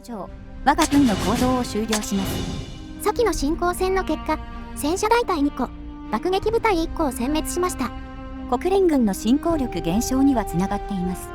上、我が軍の行動を終了します。先の侵攻戦の結果、戦車大隊2個、爆撃部隊1個を殲滅しました。国連軍の侵攻力減少にはつながっています。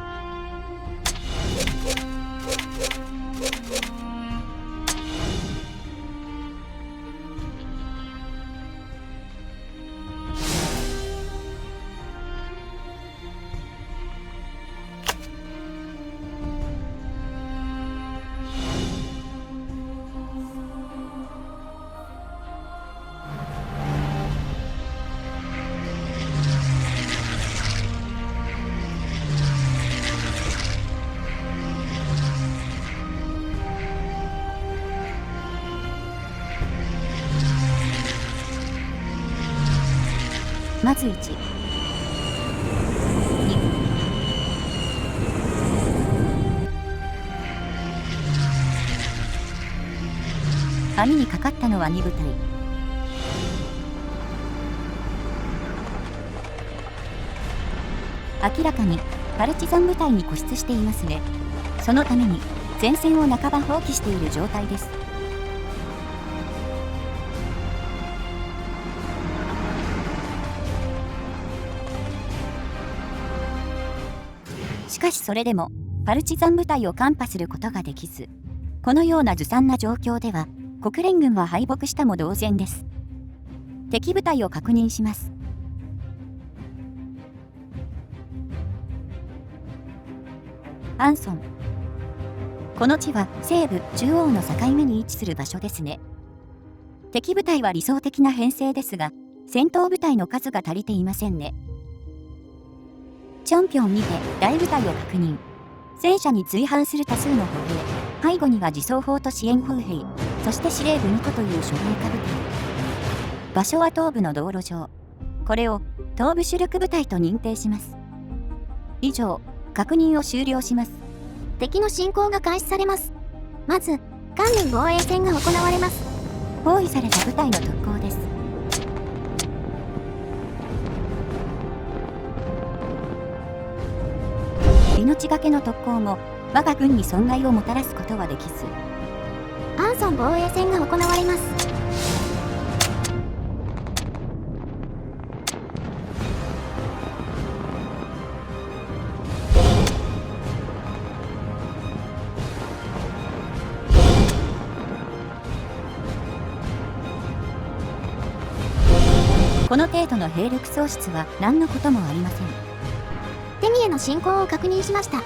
まず1、2、網にかかったのは2部隊。明らかにパルチザン部隊に固執していますね。そのために前線を半ば放棄している状態です。しかしそれでもパルチザン部隊を看破することができず、このようなずさんな状況では国連軍は敗北したも同然です。敵部隊を確認します。アンソン。この地は西部中央の境目に位置する場所ですね。敵部隊は理想的な編成ですが、戦闘部隊の数が足りていませんね。チョンピョンにて大部隊を確認。戦車に随伴する多数の歩兵、背後には自走砲と支援砲兵、そして司令部2個という諸兵科部隊。場所は東部の道路上。これを東部主力部隊と認定します。以上、確認を終了します。敵の侵攻が開始されます。まず、関連防衛戦が行われます。包囲された部隊の特攻です。命がけの特攻も我が軍に損害をもたらすことはできず、アンソン防衛戦が行われます。この程度の兵力喪失は何のこともありません。テミへの進行を確認しました。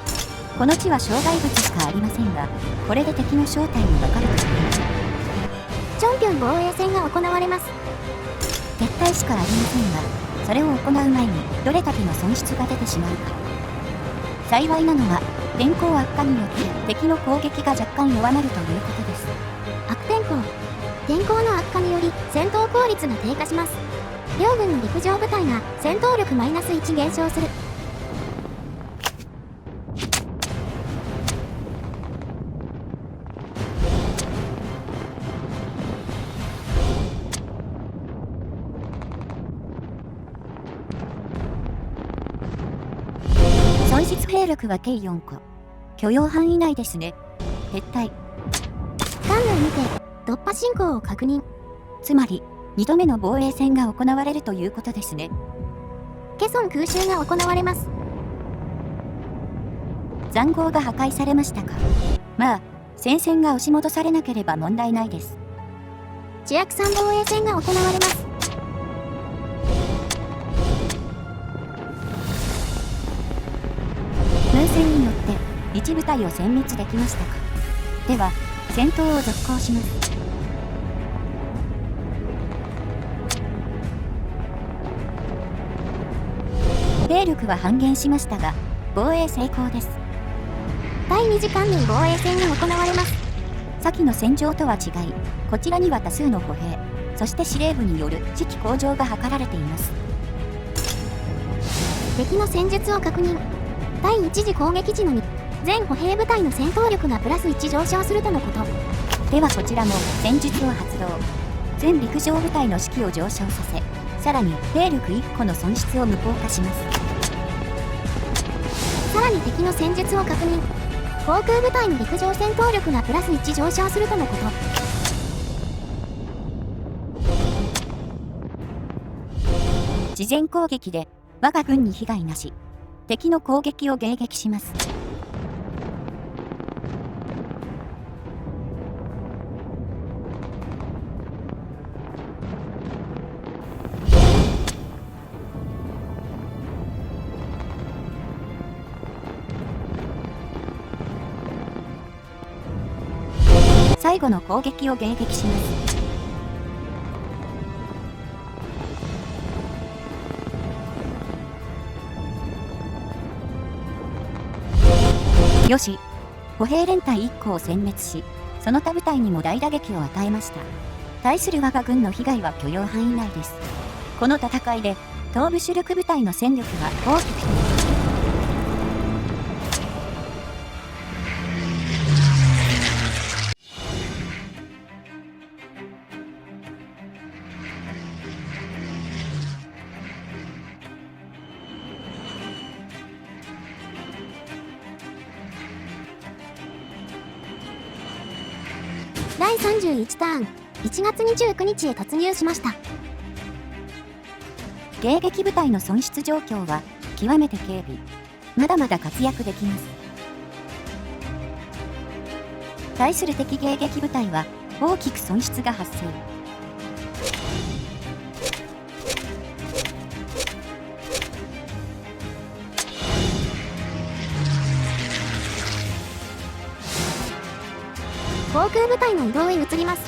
この地は障害物しかありませんが、これで敵の正体に分かると思います。チョンピョン防衛戦が行われます。撤退しかありませんが、それを行う前にどれだけの損失が出てしまうか。幸いなのは天候悪化によって敵の攻撃が若干弱まるということです。悪天候。天候の悪化により戦闘効率が低下します。両軍の陸上部隊が戦闘力マイナス1減少する。損失兵力は計4個。許容範囲内ですね。撤退。関連にて突破進行を確認。つまり2度目の防衛戦が行われるということですね。ケソン空襲が行われます。塹壕が破壊されましたか。まあ戦線が押し戻されなければ問題ないです。チアクサン防衛戦が行われます。風戦によって一部隊を殲滅できましたか。では戦闘を続行します。兵力は半減しましたが防衛成功です。第2次関連防衛戦が行われます。先の戦場とは違い、こちらには多数の歩兵、そして司令部による士気向上が図られています。敵の戦術を確認。第1次攻撃時のみ全歩兵部隊の戦闘力がプラス1上昇するとのこと。ではこちらも戦術を発動。全陸上部隊の士気を上昇させ、さらに兵力1個の損失を無効化します。さらに敵の戦術を確認。航空部隊の陸上戦闘力がプラス1上昇するとのこと。事前攻撃で我が軍に被害なし。敵の攻撃を迎撃します。最後の攻撃を迎撃します。よし、歩兵連隊1個を殲滅し、その他部隊にも大打撃を与えました。対する我が軍の被害は許容範囲内です。この戦いで、東部主力部隊の戦力が大きく低下。第31ターン、1月29日へ突入しました。迎撃部隊の損失状況は極めて軽微。まだまだ活躍できます。対する敵迎撃部隊は大きく損失が発生。航空部隊の移動へ移ります。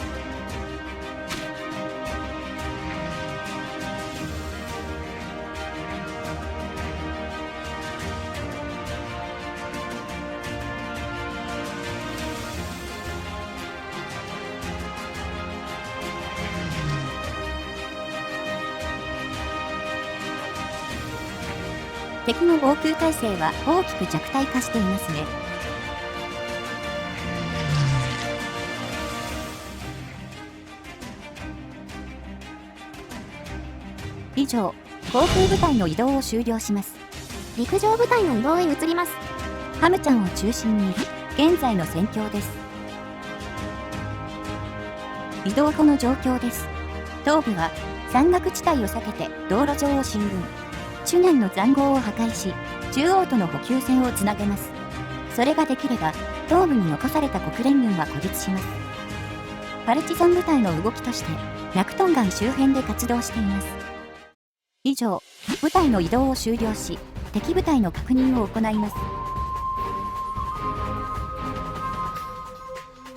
敵の防空体制は大きく弱体化していますね。以上、航空部隊の移動を終了します。陸上部隊の移動へ移ります。ハムちゃんを中心に、現在の戦況です。移動後の状況です。東部は、山岳地帯を避けて道路上を進軍。中南の塹壕を破壊し、中央との補給線をつなげます。それができれば、東部に残された国連軍は孤立します。パルチザン部隊の動きとして、ラクトンガン周辺で活動しています。以上、部隊の移動を終了し、敵部隊の確認を行います。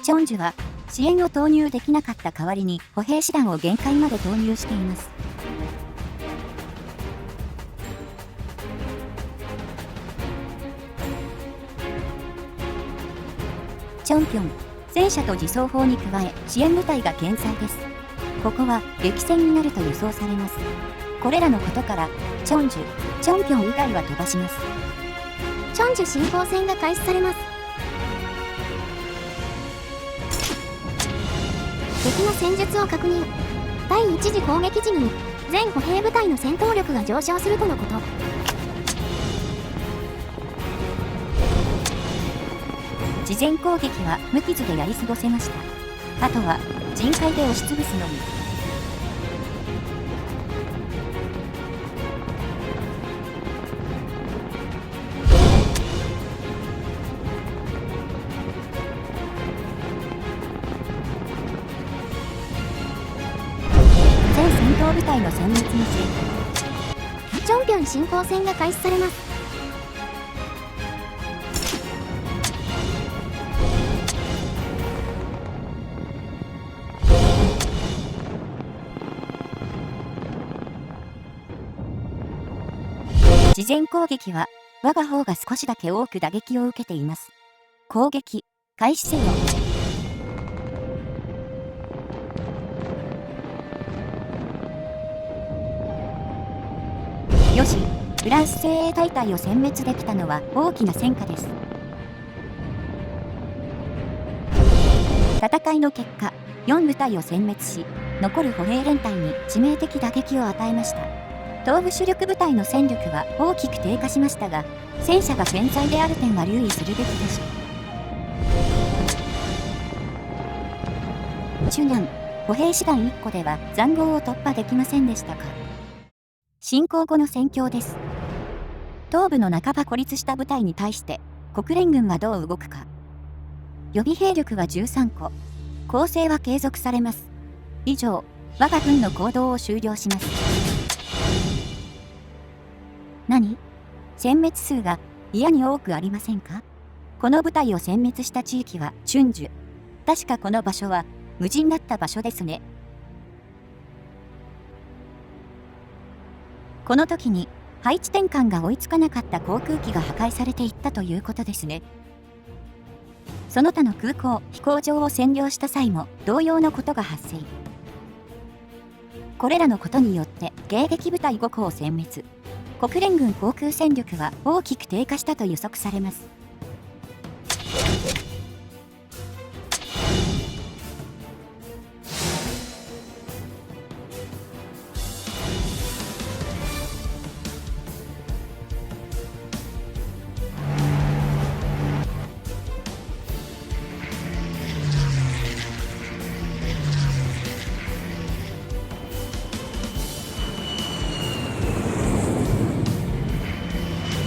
チョンジュは、支援を投入できなかった代わりに歩兵師団を限界まで投入しています。チョンピョン、戦車と自走砲に加え支援部隊が健在です。ここは激戦になると予想されます。これらのことから、チョンジュ、チョンピョン以外は飛ばします。チョンジュ進行戦が開始されます。敵の戦術を確認。第1次攻撃時に、全歩兵部隊の戦闘力が上昇するとのこと。事前攻撃は無傷でやり過ごせました。あとは、人海で押しつぶすのみ。全戦闘部隊の殲滅に成功。チョンピョン進行戦が開始されます。事前攻撃は我が方が少しだけ多く打撃を受けています。攻撃開始せよ。よし、フランス精鋭大隊を殲滅できたのは大きな戦果です。戦いの結果、4部隊を殲滅し、残る歩兵連隊に致命的打撃を与えました。東部主力部隊の戦力は大きく低下しましたが、戦車が健在である点は留意するべきでしょう。チュナン、歩兵師団1個では塹壕を突破できませんでしたか。侵攻後の戦況です。東部の半ば孤立した部隊に対して国連軍はどう動くか。予備兵力は13個。攻勢は継続されます。以上、我が軍の行動を終了します。何？殲滅数が嫌に多くありませんか？この部隊を殲滅した地域はチュンジュ。確かこの場所は無人だった場所ですね。この時に配置転換が追いつかなかった航空機が破壊されていったということですね。その他の空港、飛行場を占領した際も同様のことが発生。これらのことによって迎撃部隊5個を殲滅。国連軍航空戦力は大きく低下したと予測されます。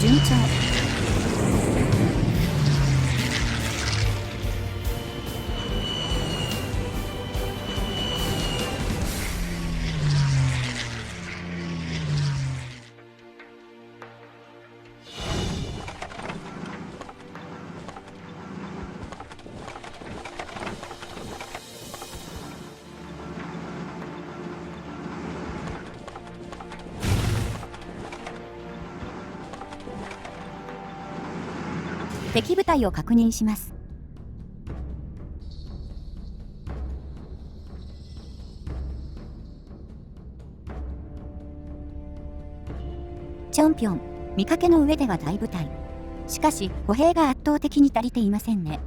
順調。敵部隊を確認します。チョンピョン、見かけの上では大部隊。しかし歩兵が圧倒的に足りていませんね。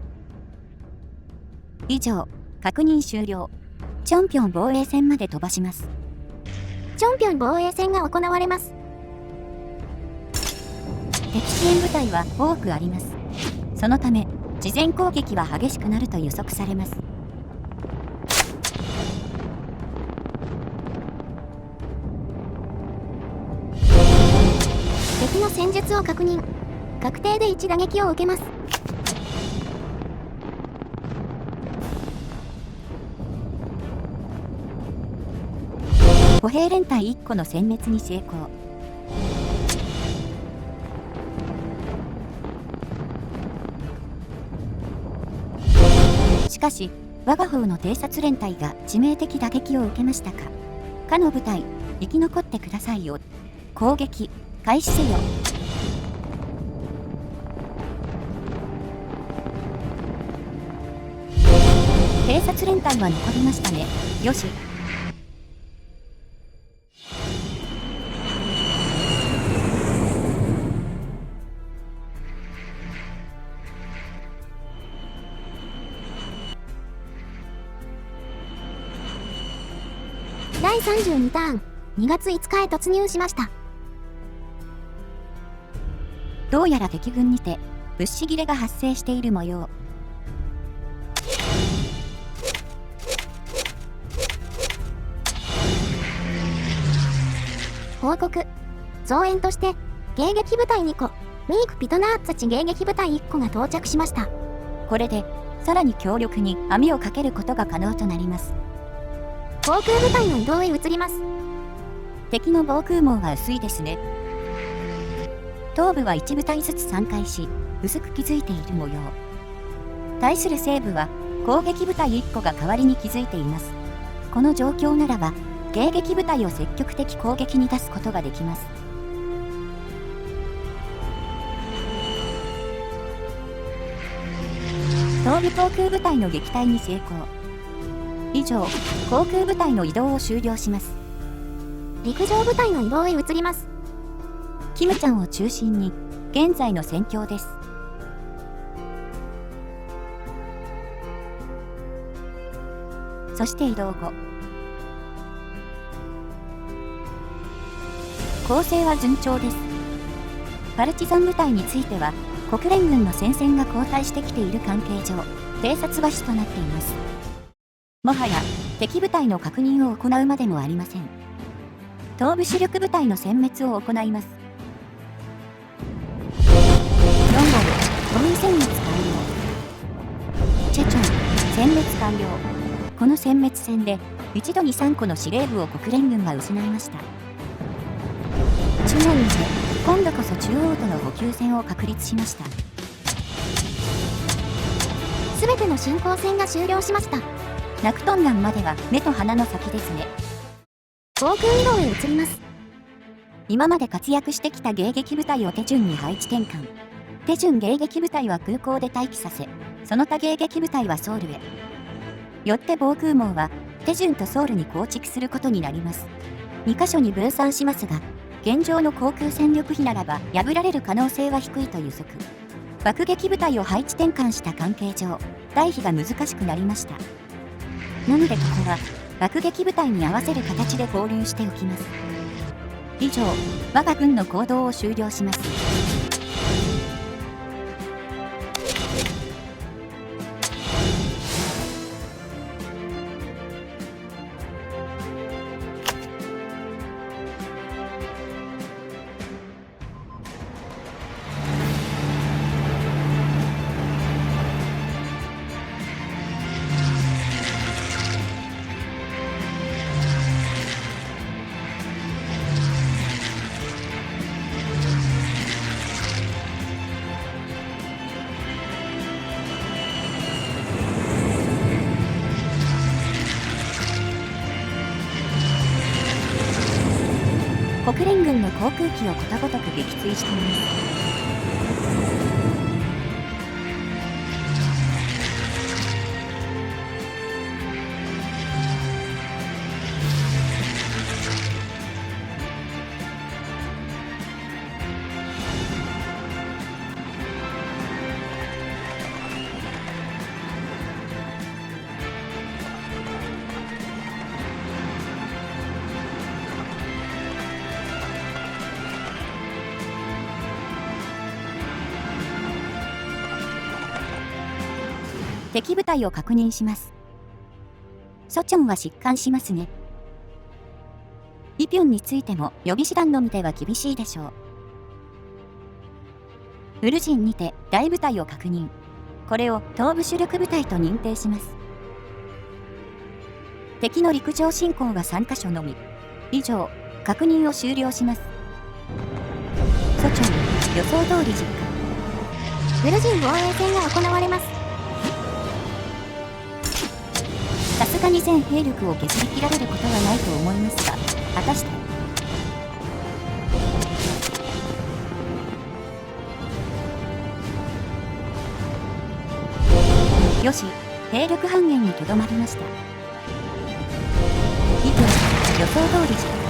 以上、確認終了。チョンピョン防衛線まで飛ばします。チョンピョン防衛戦が行われます。敵支援部隊は多くあります。そのため、事前攻撃は激しくなると予測されます。敵の戦術を確認。確定で1打撃を受けます。歩兵連隊1個の殲滅に成功。しかし、我が方の偵察連隊が致命的打撃を受けましたか。かの部隊、生き残ってくださいよ。攻撃、開始せよ。偵察連隊は残りましたね。よし。第32ターン、2月5日へ突入しました。どうやら敵軍にて物資切れが発生している模様。報告。増援として迎撃部隊2個、ミーク・ピトナーッツァチ迎撃部隊1個が到着しました。これでさらに強力に網をかけることが可能となります。航空部隊の移動へ移ります。敵の防空網は薄いですね。東部は1部隊ずつ散開し、薄く築いている模様。対する西部は攻撃部隊1個が代わりに築いています。この状況ならば、迎撃部隊を積極的攻撃に出すことができます。東部航空部隊の撃退に成功。以上、航空部隊の移動を終了します。陸上部隊の移動へ移ります。キムちゃんを中心に、現在の戦況です。そして移動後。攻勢は順調です。パルチザン部隊については、国連軍の戦線が後退してきている関係上、偵察は主となっています。もはや敵部隊の確認を行うまでもありません。東部主力部隊の殲滅を行います。4号、ゴミ殲滅完了。チェチョン、殲滅完了。この殲滅戦で一度に3個の司令部を国連軍が失いました。中央にて今度こそ中央との補給線を確立しました。すべての進行線が終了しました。ナクトン南までは目と鼻の先ですね。航空移動へ移ります。今まで活躍してきた迎撃部隊をテチュンに配置転換。テチュン迎撃部隊は空港で待機させ、その他迎撃部隊はソウルへ。よって防空網はテジュンとソウルに構築することになります。2カ所に分散しますが、現状の航空戦力比ならば破られる可能性は低いと予測。爆撃部隊を配置転換した関係上、退避が難しくなりました。なのでここは爆撃部隊に合わせる形で合流しておきます。以上、我が軍の行動を終了します。国連軍の航空機をことごとく撃墜しています。敵部隊を確認します。ソチョンは疾患しますね。イピョンについても予備師団のみでは厳しいでしょう。ウルジンにて大部隊を確認。これを東部主力部隊と認定します。敵の陸上侵攻は3カ所のみ。以上、確認を終了します。ソチョン、予想通り実ウルジン防衛戦が行われます。さすがに全兵力を削り切られることはないと思いますが、果たして。よし、兵力半減にとどまりました。以上、予想通り実行。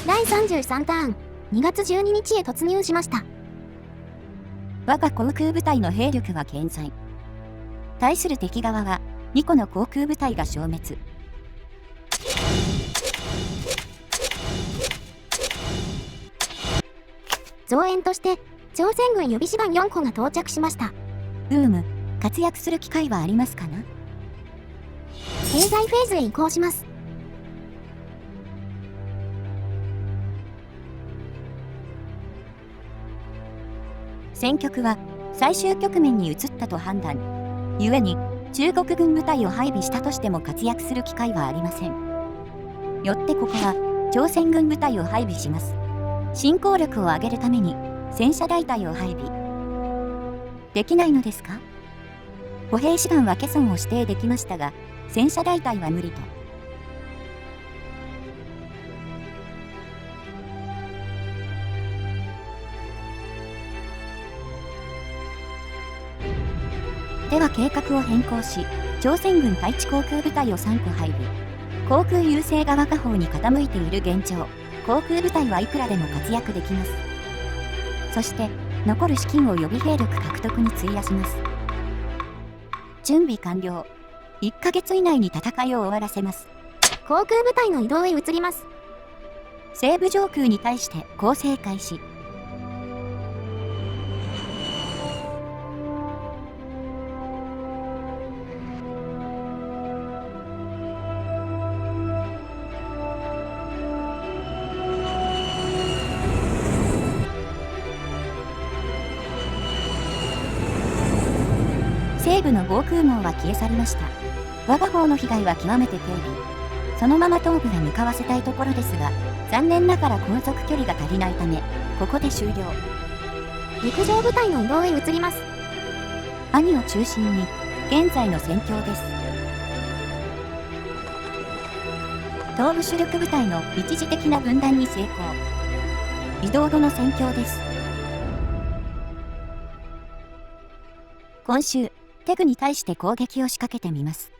第33ターン、2月12日へ突入しました。我が航空部隊の兵力は健在。対する敵側は2個の航空部隊が消滅。増援として朝鮮軍予備師団4個が到着しました。活躍する機会はありますかな。経済フェーズへ移行します。戦局は最終局面に移ったと判断。故に中国軍部隊を配備したとしても活躍する機会はありません。よってここは朝鮮軍部隊を配備します。進行力を上げるために戦車大隊を配備できないのですか。歩兵師団はケソンを指定できましたが、戦車大隊は無理と。では計画を変更し、朝鮮軍対地航空部隊を3個配備。航空優勢が我が方に傾いている現状、航空部隊はいくらでも活躍できます。そして残る資金を予備兵力獲得に費やします。準備完了。1ヶ月以内に戦いを終わらせます。航空部隊の移動へ移ります。西部上空に対して攻勢開始。西部の防空網は消え去りました。我が方の被害は極めて軽微。そのまま東部へ向かわせたいところですが、残念ながら航続距離が足りないため、ここで終了。陸上部隊の移動へ移ります。兄を中心に、現在の戦況です。東部主力部隊の一時的な分断に成功。移動後の戦況です。今週、テグに対して攻撃を仕掛けてみます。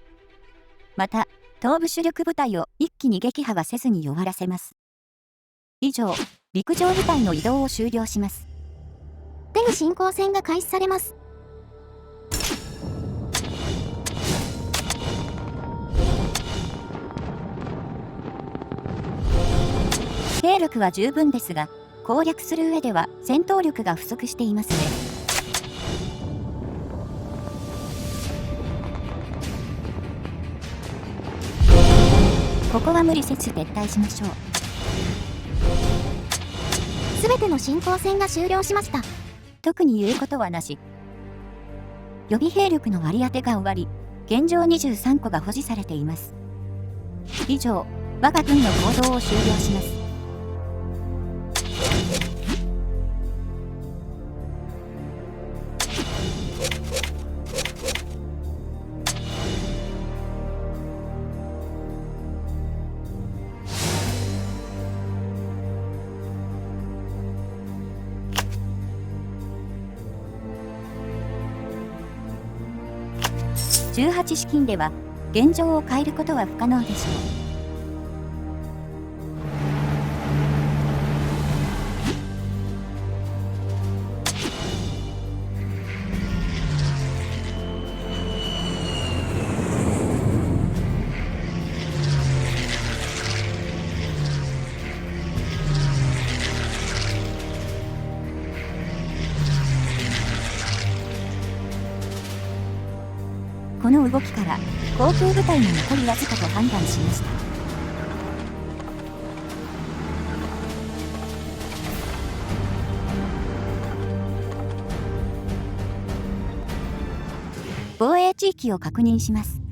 また、東部主力部隊を一気に撃破はせずに弱らせます。以上、陸上部隊の移動を終了します。テグ進行戦が開始されます。兵力は十分ですが、攻略する上では戦闘力が不足していますね。ここは無理せず撤退しましょう。すべての進行戦が終了しました。特に言うことはなし。予備兵力の割り当てが終わり、現状23個が保持されています。以上、我が軍の行動を終了します。18資金では現状を変えることは不可能でしょう。この動きから航空部隊の残りわずかと判断しました。防衛地域を確認します。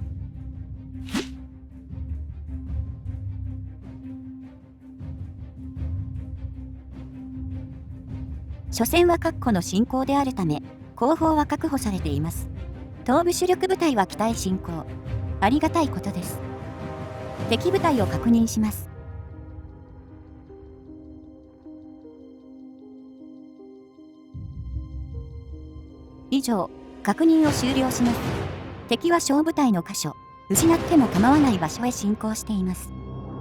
初戦は確固の進行であるため、後方は確保されています。東部主力部隊は機体進行。ありがたいことです。敵部隊を確認します。以上、確認を終了します。敵は小部隊の箇所、失っても構わない場所へ進行しています。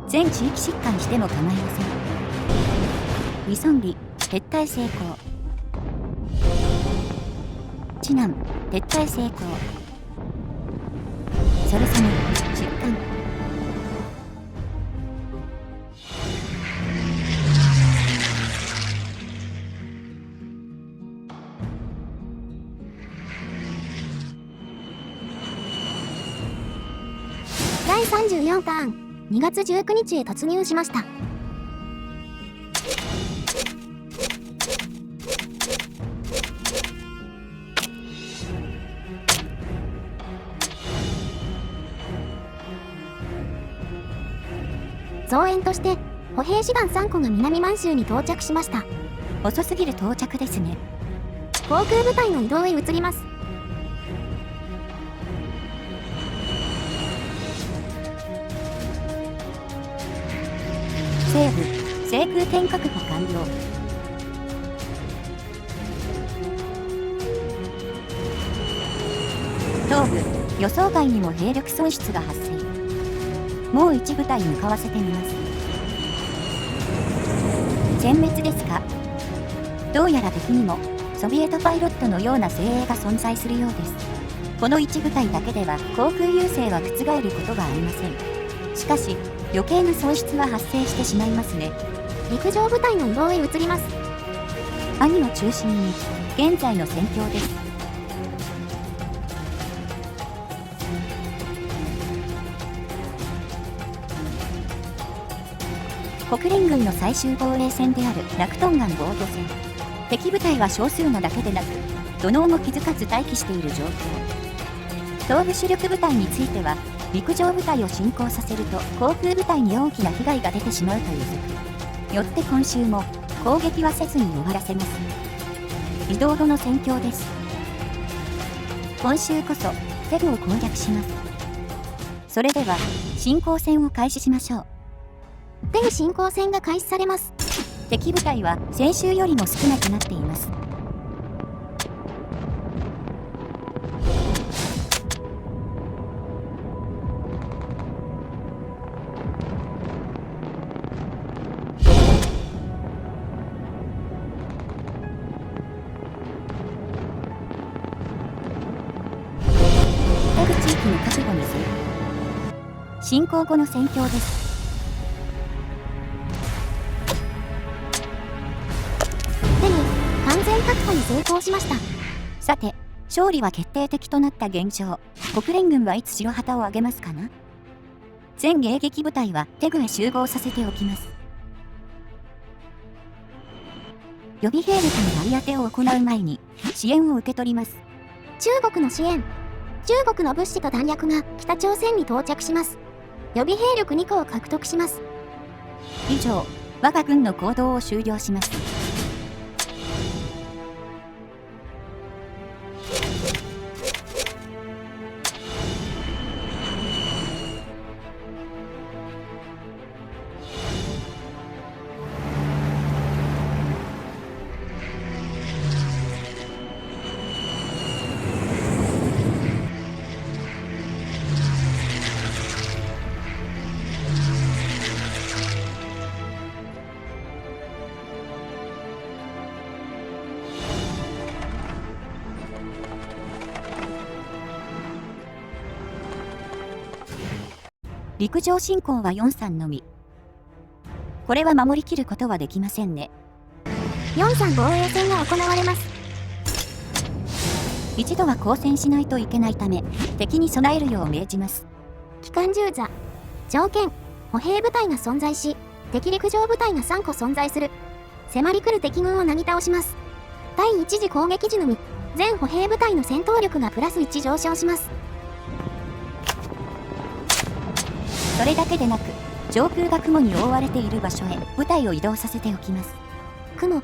全地域疾患しても構いません。ウィソンリ、撤退成功。知南、撤退成功。ソルサム、出艦。第34ターン、2月19日へ突入しました。増援として歩兵師団3個が南満州に到着しました。遅すぎる到着ですね。航空部隊の移動へ移ります。西部、制空権確保完了。東部、予想外にも兵力損失が発生。もう一部隊向かわせてみます。全滅ですか？どうやら敵にもソビエトパイロットのような精鋭が存在するようです。この1部隊だけでは航空優勢は覆ることがありません。しかし余計な損失は発生してしまいますね。陸上部隊の移動へ移ります。兄を中心に現在の戦況です。国連軍の最終防衛線であるラクトンガン防御線。敵部隊は少数なだけでなく、土のうも気づかず待機している状況。東部主力部隊については、陸上部隊を進行させると航空部隊に大きな被害が出てしまうという策。よって今週も攻撃はせずに終わらせます。移動後の戦況です。今週こそテグを攻略します。それでは進行戦を開始しましょう。テグ進行戦が開始されます。敵部隊は先週よりも少なくなっています。テグ地域の確保に成功。進行後の戦況です。完全確保に成功しました。さて、勝利は決定的となった現状、国連軍はいつ白旗を上げますかな。全迎撃部隊はテグへ集合させておきます。予備兵力に割り当てを行う前に支援を受け取ります。中国の支援。中国の物資と弾薬が北朝鮮に到着します。予備兵力2個を獲得します。以上、我が軍の行動を終了します。陸上侵攻は43のみ。これは守りきることはできませんね。43防衛戦が行われます。一度は交戦しないといけないため、敵に備えるよう命じます。機関銃座。条件。歩兵部隊が存在し、敵陸上部隊が3個存在する。迫り来る敵軍をなぎ倒します。対一次攻撃時のみ、全歩兵部隊の戦闘力がプラス1上昇します。それだけでなく、上空が雲に覆われている場所へ部隊を移動させておきます。雲。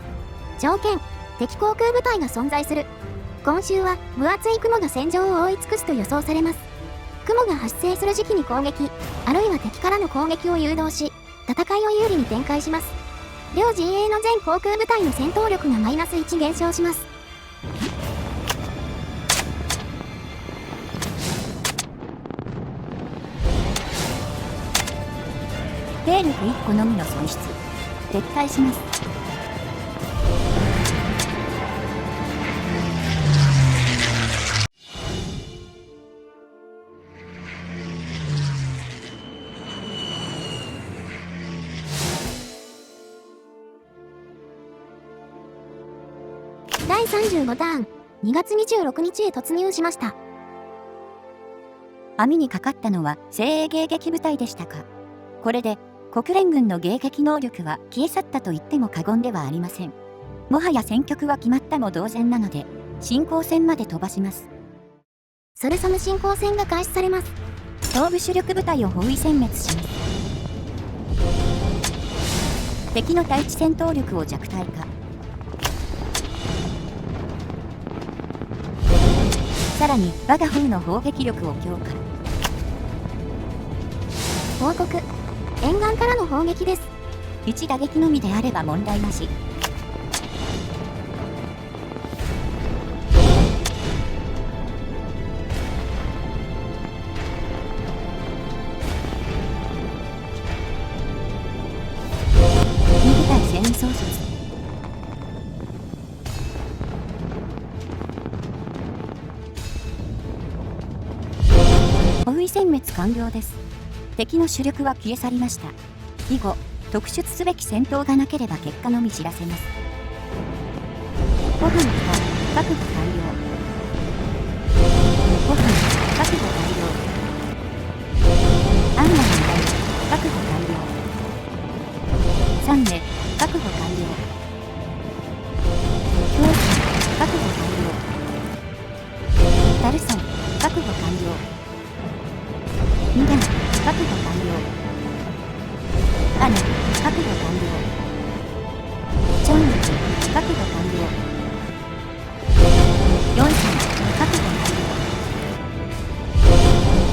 条件。敵航空部隊が存在する。今週は分厚い雲が戦場を覆い尽くすと予想されます。雲が発生する時期に攻撃、あるいは敵からの攻撃を誘導し、戦いを有利に展開します。両陣営の全航空部隊の戦闘力がマイナス1減少します。兵力1個のみの損失。撤退します。第35ターン、2月26日へ突入しました。網にかかったのは精鋭迎撃部隊でしたか。これで国連軍の迎撃能力は消え去ったと言っても過言ではありません。もはや戦局は決まったも同然なので、進行戦まで飛ばします。ソルサム進行戦が開始されます。東部主力部隊を包囲殲滅します。敵の対地戦闘力を弱体化。さらに我が方の砲撃力を強化。報告。沿岸からの砲撃です。一打撃のみであれば問題なし。2部隊戦装術。包囲殲滅完了です。敵の主力は消え去りました。以後、特出すべき戦闘がなければ結果のみ知らせます。ご飯来た、確保完了。ご飯、確保完了。アンナの依頼、確保完了。3名、確保完了。教師、確保完了。ダルソン、確保完了。ミガン、確保完了。アネ、確保完了。チョンウチ、確保完了。ヨンサン、確保完了。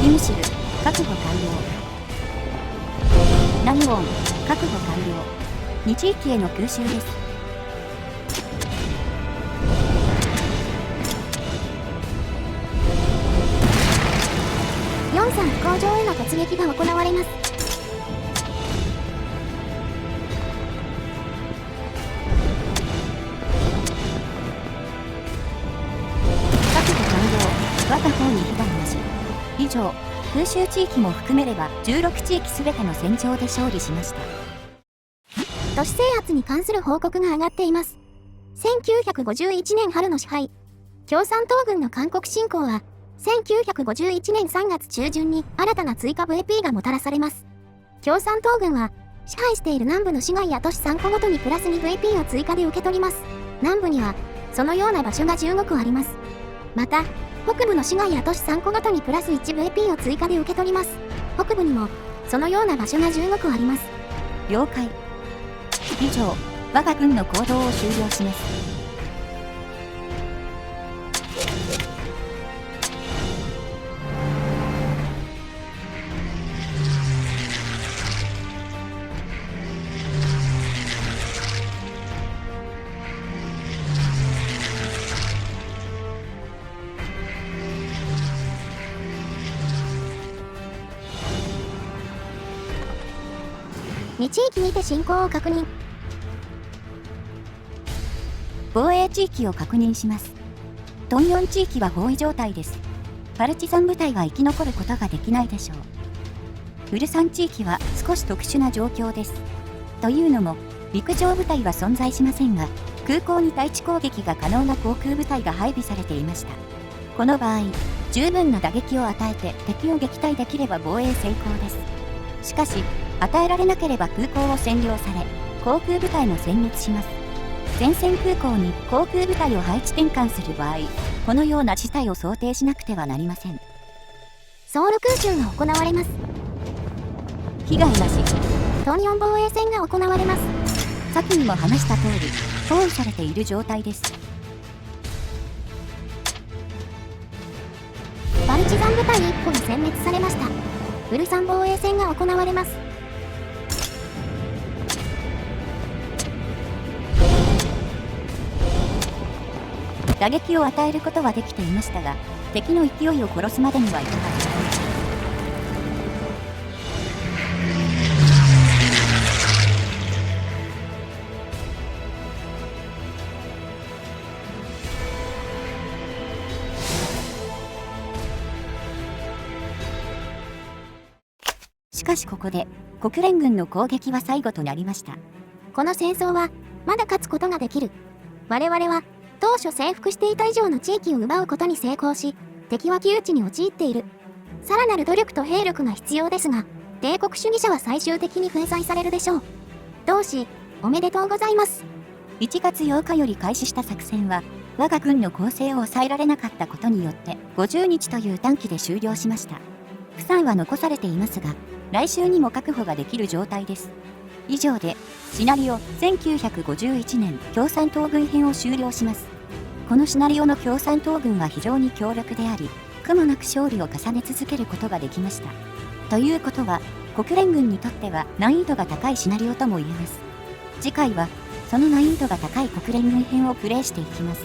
ユムシル、確保完了。ナニウォン、確保完了。2地域への空襲です。ヨンサン飛行場への突撃が行われます。確保完了。我が方に被害なし。以上、空襲地域も含めれば16地域すべての戦場で勝利しました。都市制圧に関する報告が上がっています。1951年春の支配。共産党軍の韓国侵攻は、1951年3月中旬に新たな追加 VP がもたらされます。共産党軍は、支配している南部の市街や都市3個ごとにプラス 2VP を追加で受け取ります。南部には、そのような場所が15個あります。また、北部の市街や都市3個ごとにプラス 1VP を追加で受け取ります。北部にも、そのような場所が15個あります。了解。以上、我が軍の行動を終了します。2地域にて進行を確認。防衛地域を確認します。トンヨン地域は包囲状態です。パルチザン部隊は生き残ることができないでしょう。ウルサン地域は少し特殊な状況です。というのも、陸上部隊は存在しませんが、空港に対地攻撃が可能な航空部隊が配備されていました。この場合、十分な打撃を与えて敵を撃退できれば防衛成功です。しかし、与えられなければ空港を占領され、航空部隊も殲滅します。前線空港に航空部隊を配置転換する場合、このような事態を想定しなくてはなりません。ソウル空襲が行われます。被害なし。トンヨン防衛戦が行われます。先にも話した通り、包囲されている状態です。パルチザン部隊1個が殲滅されました。ウルサン防衛戦が行われます。打撃を与えることはできていましたが、敵の勢いを殺すまでにはいかなかった。しかしここで、国連軍の攻撃は最後となりました。この戦争は、まだ勝つことができる。我々は、当初征服していた以上の地域を奪うことに成功し、敵は窮地に陥っている。さらなる努力と兵力が必要ですが、帝国主義者は最終的に粉砕されるでしょう。同志、おめでとうございます。1月8日より開始した作戦は、我が軍の攻勢を抑えられなかったことによって、50日という短期で終了しました。負債は残されていますが、来週にも確保ができる状態です。以上で、シナリオ1951年共産党軍編を終了します。このシナリオの共産党軍は非常に強力であり、苦もなく勝利を重ね続けることができました。ということは、国連軍にとっては難易度が高いシナリオとも言えます。次回は、その難易度が高い国連軍編をプレイしていきます。